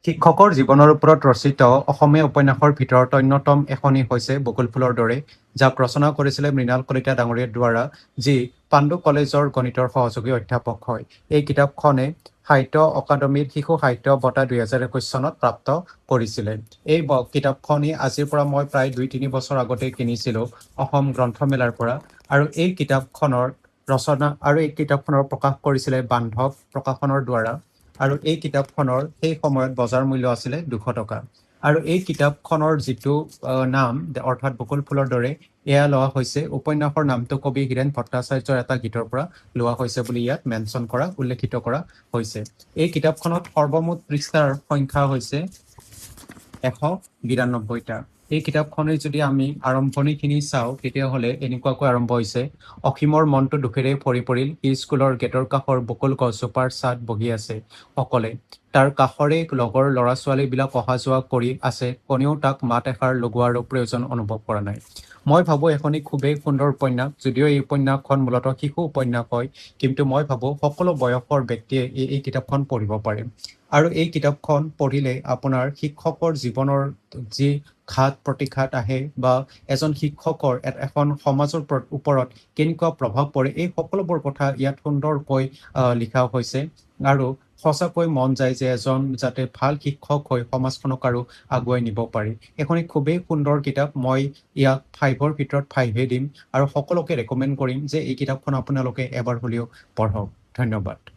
শিক্ষকৰ জীৱনৰ ওপৰত ৰচিত অসমীয়া উপন্যাসৰ ভিতৰত অন্যতম এখনি হৈছে বকুল ফুলৰ দৰে, যাক ৰচনা কৰিছিলে মৃণাল কলিতা ডাঙৰীয়াৰ দ্বাৰা, যি পাণ্ডু কলেজৰ গণিতৰ সহযোগী অধ্যাপক হয়। এই কিতাপখনে সাহিত্য অকাডেমীৰ শিশু সাহিত্য বঁটা 2021 চনত প্ৰাপ্ত কৰিছিলে। এই কিতাপখনি আজিৰ পৰা মই প্ৰায় 2-3 বছৰ আগতে কিনিছিলোঁ অসম গ্ৰন্থমেলাৰ পৰা, আৰু এই কিতাপখনৰ প্ৰকাশ কৰিছিলে বান্ধৱ প্ৰকাশনৰ দ্বাৰা। আৰু এই কিতাপখনৰ সেই সময়ত বজাৰ মূল্য আছিলে 200 টকা। আৰু এই কিতাপখনৰ যিটো নাম অৰ্থাৎ বকুল ফুলৰ দৰে, এয়া লোৱা হৈছে উপন্যাসৰ নামটো কবি হীৰেণ ভট্টাচাৰ্যৰ এটা গীতৰ পৰা লোৱা হৈছে বুলি ইয়াত উল্লেখিত কৰা হৈছে। এই কিতাপখনত সৰ্বমুঠ পৃষ্ঠাৰ সংখ্যা হৈছে 192টা। এই কিতাপখনে যদি আমি আৰম্ভণিখিনি চাওঁ তেতিয়াহ'লে এনেকুৱাকৈ আৰম্ভ হৈছে। অসীমৰ মনটো দুখেৰে ভৰি পৰিল, সি স্কুলৰ গেটৰ কাষৰ বকুল গছজোপাৰ ছাঁত বহি আছে অকলে। তাৰ কাষৰে লগৰ ল'ৰা ছোৱালীবিলাক অহা যোৱা কৰি আছে, কোনেও তাক মাত এষাৰ লগোৱাৰো প্ৰয়োজন অনুভৱ কৰা নাই। মই ভাবোঁ এখনি খুবেই সুন্দৰ উপন্যাস। যদিও এই উপন্যাসখন মূলতঃ শিশু উপন্যাস হয়, কিন্তু মই ভাবোঁ সকলো বয়সৰ ব্যক্তিয়ে এই কিতাপখন পঢ়িব পাৰে। আৰু এই কিতাপখন পঢ়িলে আপোনাৰ শিক্ষকৰ জীৱনৰ যি ঘাত প্ৰতিঘাত আহে, বা এজন শিক্ষকৰ এখন সমাজৰ ওপৰত কেনেকুৱা প্ৰভাৱ পৰে, এই সকলোবোৰ কথা ইয়াত সুন্দৰকৈ লিখা হৈছে। আৰু সঁচাকৈ মন যায় যে এজন যাতে ভাল শিক্ষক হৈ সমাজখনক আৰু আগুৱাই নিব পাৰি। এখনি খুবেই সুন্দৰ কিতাপ। মই ইয়াক 5ৰ ভিতৰত 5 দিম, আৰু সকলোকে ৰেকমেণ্ড কৰিম যে এই কিতাপখন আপোনালোকে এবাৰ হ'লেও পঢ়ক। ধন্যবাদ।